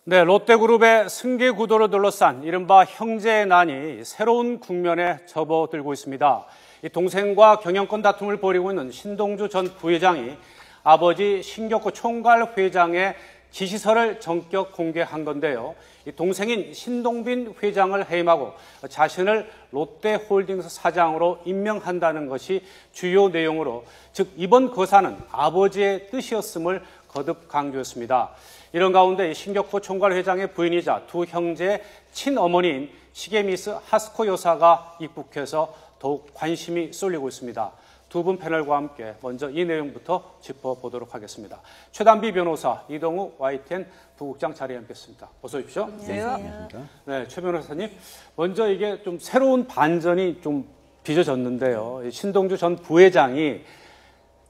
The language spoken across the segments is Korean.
네, 롯데그룹의 승계 구도를 둘러싼 이른바 형제의 난이 새로운 국면에 접어들고 있습니다. 이 동생과 경영권 다툼을 벌이고 있는 신동주 전 부회장이 아버지 신격호 총괄회장의 지시서를 전격 공개한 건데요. 이 동생인 신동빈 회장을 해임하고 자신을 롯데홀딩스 사장으로 임명한다는 것이 주요 내용으로, 즉 이번 거사는 아버지의 뜻이었음을 거듭 강조했습니다. 이런 가운데 신격호 총괄회장의 부인이자 두 형제의 친어머니인 시계미스 하스코 여사가 입국해서 더욱 관심이 쏠리고 있습니다. 두 분 패널과 함께 먼저 이 내용부터 짚어보도록 하겠습니다. 최단비 변호사, 이동우 YTN 부국장 자리에 함께했습니다. 어서 오십시오. 안녕하세요. 네, 최 변호사님, 먼저 이게 좀 새로운 반전이 좀 빚어졌는데요. 신동주 전 부회장이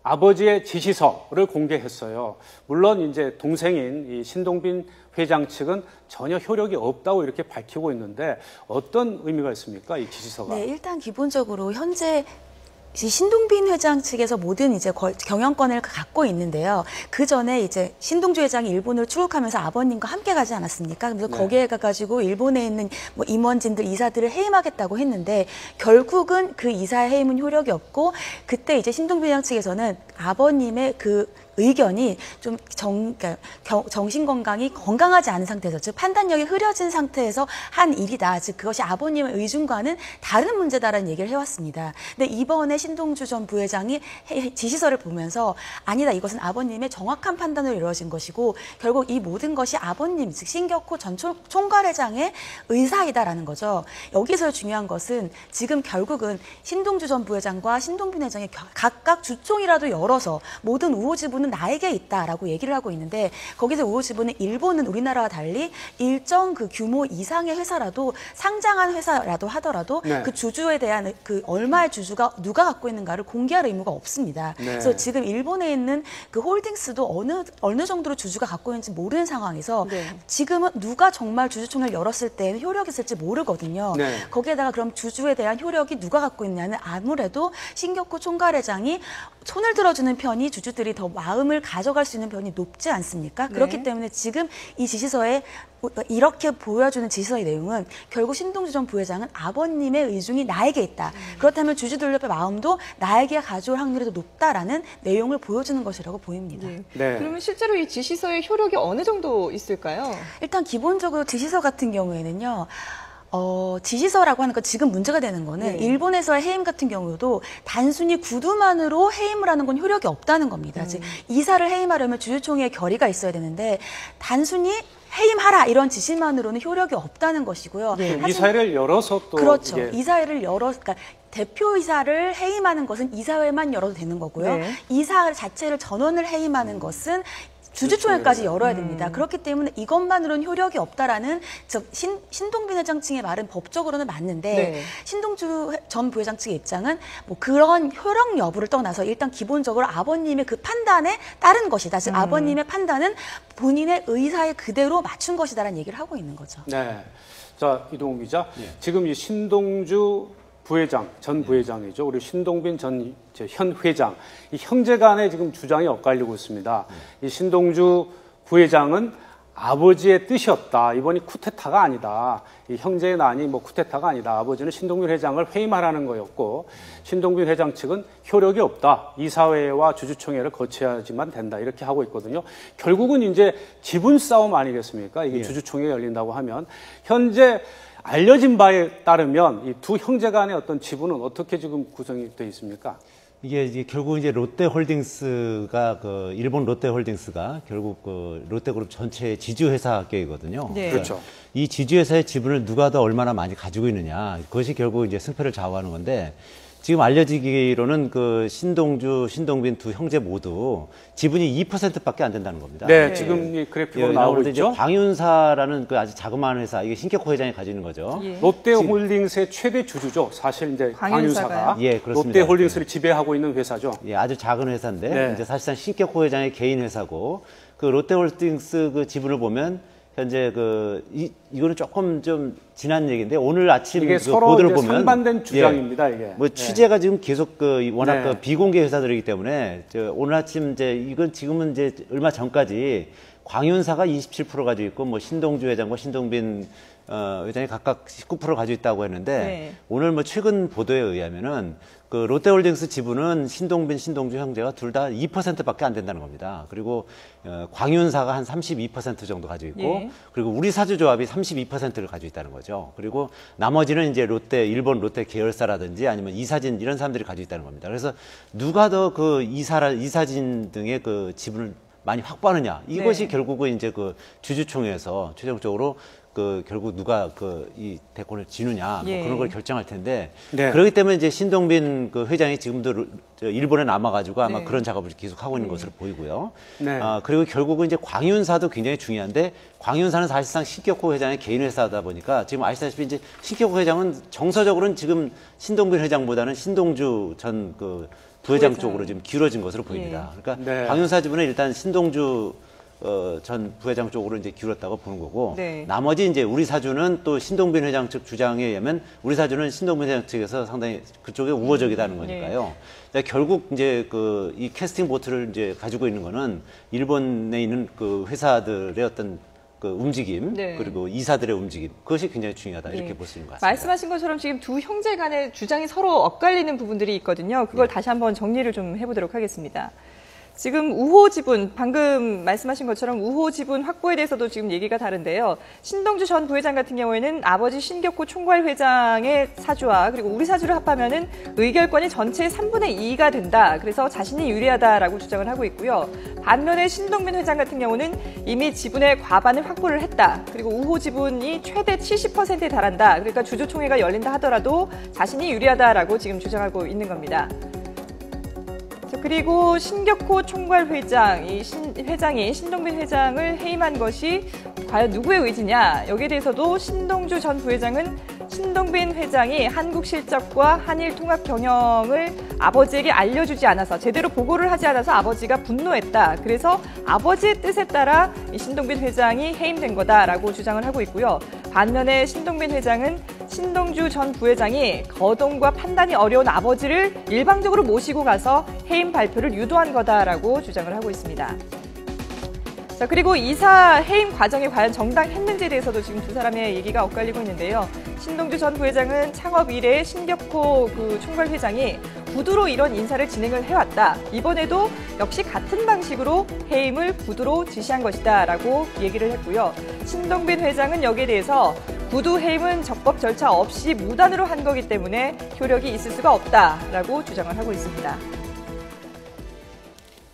아버지의 지시서를 공개했어요. 물론 이제 동생인 이 신동빈 회장 측은 전혀 효력이 없다고 이렇게 밝히고 있는데 어떤 의미가 있습니까, 이 지시서가? 네, 일단 기본적으로 현재 신동빈 회장 측에서 모든 이제 경영권을 갖고 있는데요. 그 전에 이제 신동주 회장이 일본을 출국하면서 아버님과 함께 가지 않았습니까? 그래서 네. 거기에 가가지고 일본에 있는 뭐 임원진들, 이사들을 해임하겠다고 했는데 결국은 그 이사의 해임은 효력이 없고, 그때 이제 신동빈 회장 측에서는 아버님의 그 의견이 좀 그러니까 정신 건강이 건강하지 않은 상태에서, 즉 판단력이 흐려진 상태에서 한 일이다. 즉 그것이 아버님의 의중과는 다른 문제다라는 얘기를 해왔습니다. 근데 이번에 신동주 전 부회장이 지시서를 보면서 아니다, 이것은 아버님의 정확한 판단으로 이루어진 것이고 결국 이 모든 것이 아버님, 즉 신격호 전 총괄회장의 의사이다라는 거죠. 여기서 중요한 것은 지금 결국은 신동주 전 부회장과 신동빈 회장이 각각 주총이라도 열어서 모든 우호 지분은 나에게 있다라고 얘기를 하고 있는데, 거기서 우호 지분은 일본은 우리나라와 달리 일정 그 규모 이상의 회사라도, 상장한 회사라도 하더라도 네. 그 주주에 대한 그 얼마의 주주가 누가 갖고 있는가를 공개할 의무가 없습니다. 네. 그래서 지금 일본에 있는 그 홀딩스도 어느 정도로 주주가 갖고 있는지 모르는 상황에서 네. 지금은 누가 정말 주주총회를 열었을 때는 효력이 있을지 모르거든요. 네. 거기에다가 그럼 주주에 대한 효력이 누가 갖고 있냐는 아무래도 신격호 총괄회장이 손을 들어주는 편이, 주주들이 더 마음을 가져갈 수 있는 편이 높지 않습니까? 네. 그렇기 때문에 지금 이 지시서에 이렇게 보여주는 지시서의 내용은 결국 신동주 전 부회장은 아버님의 의중이 나에게 있다. 그렇다면 주주들의 마음도 나에게 가져올 확률이 더 높다라는 내용을 보여주는 것이라고 보입니다. 네. 네. 그러면 실제로 이 지시서의 효력이 어느 정도 있을까요? 일단 기본적으로 지시서 같은 경우에는요. 지시서라고 하는 건 지금 문제가 되는 거는 네. 일본에서의 해임 같은 경우도 단순히 구두만으로 해임을 하는 건 효력이 없다는 겁니다. 즉 이사를 해임하려면 주주총회의 결의가 있어야 되는데 단순히 해임하라 이런 지시만으로는 효력이 없다는 것이고요. 네. 이사회를 열어서 또 그렇죠. 이게 이사회를 그러니까 대표이사를 해임하는 것은 이사회만 열어도 되는 거고요. 네. 이사 자체를 전원을 해임하는 것은 주주총회까지 열어야 됩니다. 그렇기 때문에 이것만으로는 효력이 없다라는 신동빈 회장 측의 말은 법적으로는 맞는데 네. 신동주 전 부회장 측의 입장은 뭐 그런 효력 여부를 떠나서 일단 기본적으로 아버님의 그 판단에 따른 것이다. 즉 아버님의 판단은 본인의 의사에 그대로 맞춘 것이다라는 얘기를 하고 있는 거죠. 네. 자, 이동우 기자. 지금 이 신동주 부회장, 전 부회장이죠. 그리고 신동빈 현 회장. 이 형제 간의 지금 주장이 엇갈리고 있습니다. 이 신동주 부회장은 아버지의 뜻이었다. 이번이 쿠데타가 아니다. 이 형제의 난이 뭐 쿠데타가 아니다. 아버지는 신동빈 회장을 해임하라는 거였고, 신동빈 회장 측은 효력이 없다. 이사회와 주주총회를 거쳐야지만 된다. 이렇게 하고 있거든요. 결국은 이제 지분 싸움 아니겠습니까? 이게 주주총회가 열린다고 하면. 현재 알려진 바에 따르면 이 두 형제 간의 어떤 지분은 어떻게 지금 구성이 되어 있습니까? 이게 결국 이제 롯데홀딩스가 일본 롯데홀딩스가 결국 롯데그룹 전체 지주회사계이거든요. 네. 그렇죠. 이 지주회사의 지분을 누가 더 얼마나 많이 가지고 있느냐, 그것이 결국 이제 승패를 좌우하는 건데, 지금 알려지기로는 신동주, 신동빈 두 형제 모두 지분이 2%밖에 안 된다는 겁니다. 네, 지금 이 그래픽으로 나오고 있죠. 광윤사라는 그 아주 자그마한 회사, 이게 신격호 회장이 가지고 있는 거죠. 예. 롯데홀딩스의 최대 주주죠. 사실 이제 광윤사가 예, 그렇습니다. 롯데홀딩스를 지배하고 있는 회사죠. 예, 아주 작은 회사인데 네. 이제 사실상 신격호 회장의 개인 회사고, 그 롯데홀딩스 그 지분을 보면 현재 이거는 조금 좀 지난 얘기인데, 오늘 아침 이게 그 서로 보도를 이제 보면 상반된 주장입니다. 이게 뭐 취재가 지금 계속 워낙 네. 비공개 회사들이기 때문에 오늘 아침 이건 지금은 이제 얼마 전까지 광윤사가 27% 가지고 있고 뭐 신동주 회장과 신동빈 회장이 각각 19% 가지고 있다고 했는데 네. 오늘 뭐 최근 보도에 의하면은 그 롯데홀딩스 지분은 신동빈, 신동주 형제가 둘 다 2%밖에 안 된다는 겁니다. 그리고 광윤사가 한 32% 정도 가지고 있고 예. 그리고 우리 사주조합이 32%를 가지고 있다는 거죠. 그리고 나머지는 이제 일본 롯데 계열사라든지 아니면 이사진 이런 사람들이 가지고 있다는 겁니다. 그래서 누가 더 그 이사진 등의 그 지분을 많이 확보하느냐 이것이 네. 결국은 이제 그 주주총회에서 최종적으로 그 결국 누가 이 대권을 지느냐 뭐 예. 그런 걸 결정할 텐데 네. 그렇기 때문에 이제 신동빈 그 회장이 지금도 일본에 남아가지고 아마 네. 그런 작업을 계속 하고 있는 것으로 보이고요. 네. 그리고 결국은 이제 광윤사도 굉장히 중요한데 광윤사는 사실상 신격호 회장의 개인 회사다 보니까 지금 아시다시피 이제 신격호 회장은 정서적으로는 지금 신동빈 회장보다는 신동주 전 그 부회장 부회장. 쪽으로 지금 기울어진 것으로 보입니다. 그러니까 네. 광윤사 지분은 일단 신동주 전 부회장 쪽으로 이제 기울었다고 보는 거고 네. 나머지 이제 우리 사주는 또 신동빈 회장 측 주장에 의하면 우리 사주는 신동빈 회장 측에서 상당히 그쪽에 우호적이다는 거니까요. 그러니까 결국 이제 이 캐스팅 보트를 이제 가지고 있는 거는 일본에 있는 그 회사들의 어떤 그 움직임 네. 그리고 이사들의 움직임 그것이 굉장히 중요하다 이렇게 네. 볼 수 있는 것 같습니다. 말씀하신 것처럼 지금 두 형제 간의 주장이 서로 엇갈리는 부분들이 있거든요. 그걸 다시 한번 정리를 좀 해보도록 하겠습니다. 지금 우호 지분, 방금 말씀하신 것처럼 우호 지분 확보에 대해서도 지금 얘기가 다른데요. 신동주 전 부회장 같은 경우에는 아버지 신격호 총괄회장의 사주와 그리고 우리 사주를 합하면은 의결권이 전체의 3분의 2가 된다. 그래서 자신이 유리하다라고 주장을 하고 있고요. 반면에 신동빈 회장 같은 경우는 이미 지분의 과반을 확보를 했다. 그리고 우호 지분이 최대 70%에 달한다. 그러니까 주주총회가 열린다 하더라도 자신이 유리하다라고 지금 주장하고 있는 겁니다. 그리고 신격호 총괄회장, 회장이 신동빈 회장을 해임한 것이 과연 누구의 의지냐? 여기에 대해서도 신동주 전 부회장은 신동빈 회장이 한국 실적과 한일 통합 경영을 아버지에게 알려주지 않아서 제대로 보고를 하지 않아서 아버지가 분노했다. 그래서 아버지의 뜻에 따라 이 신동빈 회장이 해임된 거다라고 주장을 하고 있고요. 반면에 신동빈 회장은 신동주 전 부회장이 거동과 판단이 어려운 아버지를 일방적으로 모시고 가서 해임 발표를 유도한 거다라고 주장을 하고 있습니다. 자, 그리고 이사 해임 과정이 과연 정당했는지에 대해서도 지금 두 사람의 얘기가 엇갈리고 있는데요. 신동주 전 부회장은 창업 이래 신격호 총괄회장이 구두로 이런 인사를 진행을 해왔다. 이번에도 역시 같은 방식으로 해임을 구두로 지시한 것이다라고 얘기를 했고요. 신동빈 회장은 여기에 대해서 구두 해임은 적법 절차 없이 무단으로 한 거기 때문에 효력이 있을 수가 없다라고 주장을 하고 있습니다.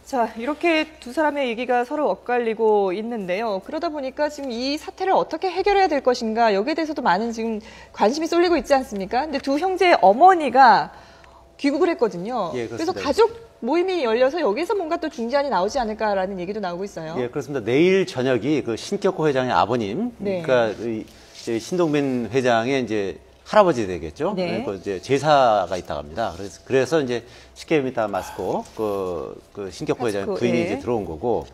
자, 이렇게 두 사람의 얘기가 서로 엇갈리고 있는데요. 그러다 보니까 지금 이 사태를 어떻게 해결해야 될 것인가 여기에 대해서도 많은 지금 관심이 쏠리고 있지 않습니까? 근데 두 형제의 어머니가 귀국을 했거든요. 예, 그래서 그렇습니다. 가족 모임이 열려서 여기서 뭔가 또 중재안이 나오지 않을까라는 얘기도 나오고 있어요. 예, 그렇습니다. 내일 저녁이 그 신격호 회장의 아버님, 네. 그러니까 이제 신동빈 회장의 이제 할아버지 되겠죠. 네. 그 이제 제사가 있다고 합니다. 그래서 이제 시케미타 마스코 그 신격호 회장 마스코, 부인이 예. 이제 들어온 거고.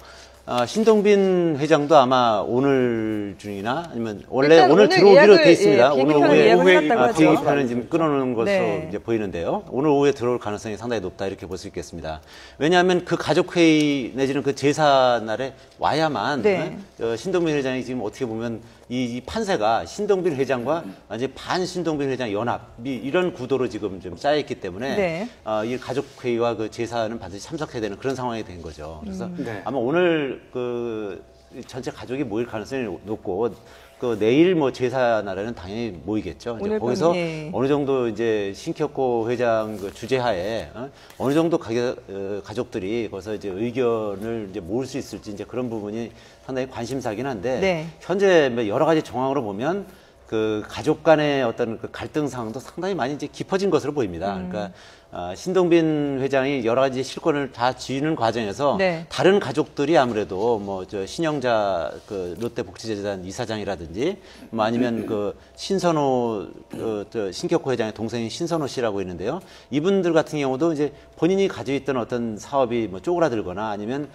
신동빈 회장도 아마 오늘 중이나 아니면 원래 일단 오늘 들어오기로 예약을, 돼 있습니다. 예, 오늘 비행기표는 오후에 예약을 해놨다고 하죠. 비행기표는 지금 끊어놓은 것으로 네. 이제 보이는데요. 오늘 오후에 들어올 가능성이 상당히 높다 이렇게 볼 수 있겠습니다. 왜냐하면 그 가족회의 내지는 그 제사 날에 와야만 네. 신동빈 회장이 지금 어떻게 보면 이 판세가 신동빈 회장과 이제 반 신동빈 회장 연합이 이런 구도로 지금 좀 짜여있기 때문에 네. 이 가족회의와 그 제사는 반드시 참석해야 되는 그런 상황이 된 거죠. 그래서 네. 아마 오늘 그 전체 가족이 모일 가능성이 높고 그 내일 뭐 제사 날에는 당연히 모이겠죠. 이제 오늘 거기서 밤, 예. 어느 정도 이제 신격호 회장 그 주재하에 어느 정도 가족들이 거기서 이제 의견을 이제 모을 수 있을지 이제 그런 부분이 상당히 관심사긴 한데 네. 현재 뭐 여러 가지 정황으로 보면 그 가족 간의 어떤 그 갈등 상황도 상당히 많이 이제 깊어진 것으로 보입니다. 그러니까 신동빈 회장이 여러 가지 실권을 다 쥐는 과정에서 네. 다른 가족들이 아무래도 뭐 저 신영자 그 롯데복지재단 이사장이라든지 뭐 아니면 그 신선호 저 신격호 회장의 동생인 신선호 씨라고 있는데요. 이분들 같은 경우도 이제 본인이 가지고 있던 어떤 사업이 뭐 쪼그라들거나 아니면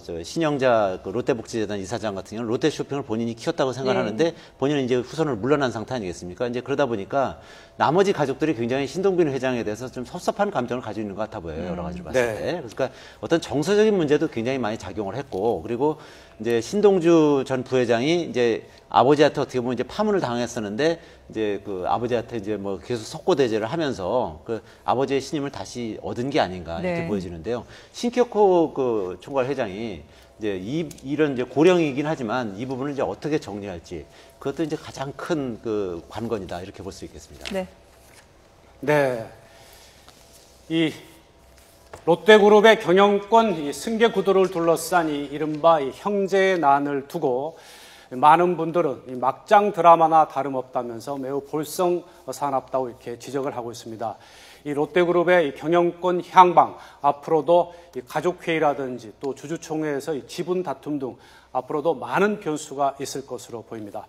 저 신영자 그 롯데복지재단 이사장 같은 경우는 롯데쇼핑을 본인이 키웠다고 생각하는데 본인은 이제 후손을 물러난 상태 아니겠습니까? 이제 그러다 보니까 나머지 가족들이 굉장히 신동빈 회장에 대해서 좀 섭섭한 감정을 가지고 있는 것 같아 보여요. 여러 가지로 봤을 네. 때. 그러니까 어떤 정서적인 문제도 굉장히 많이 작용을 했고, 그리고 이제 신동주 전 부회장이 이제 아버지한테 어떻게 보면 이제 파문을 당했었는데, 이제 그 아버지한테 이제 뭐 계속 석고대죄를 하면서 그 아버지의 신임을 다시 얻은 게 아닌가 이렇게 네. 보여지는데요. 신격호 그 총괄 회장이 이제 이런 이제 고령이긴 하지만 이 부분을 이제 어떻게 정리할지, 그것도 이제 가장 큰 그 관건이다 이렇게 볼 수 있겠습니다. 네. 네. 이 롯데그룹의 경영권 이 승계 구도를 둘러싼 이 이른바 이 형제의 난을 두고 많은 분들은 이 막장 드라마나 다름없다면서 매우 볼썽사납다고 이렇게 지적을 하고 있습니다. 이 롯데그룹의 이 경영권 향방, 앞으로도 이 가족회의라든지 또 주주총회에서 이 지분 다툼 등 앞으로도 많은 변수가 있을 것으로 보입니다.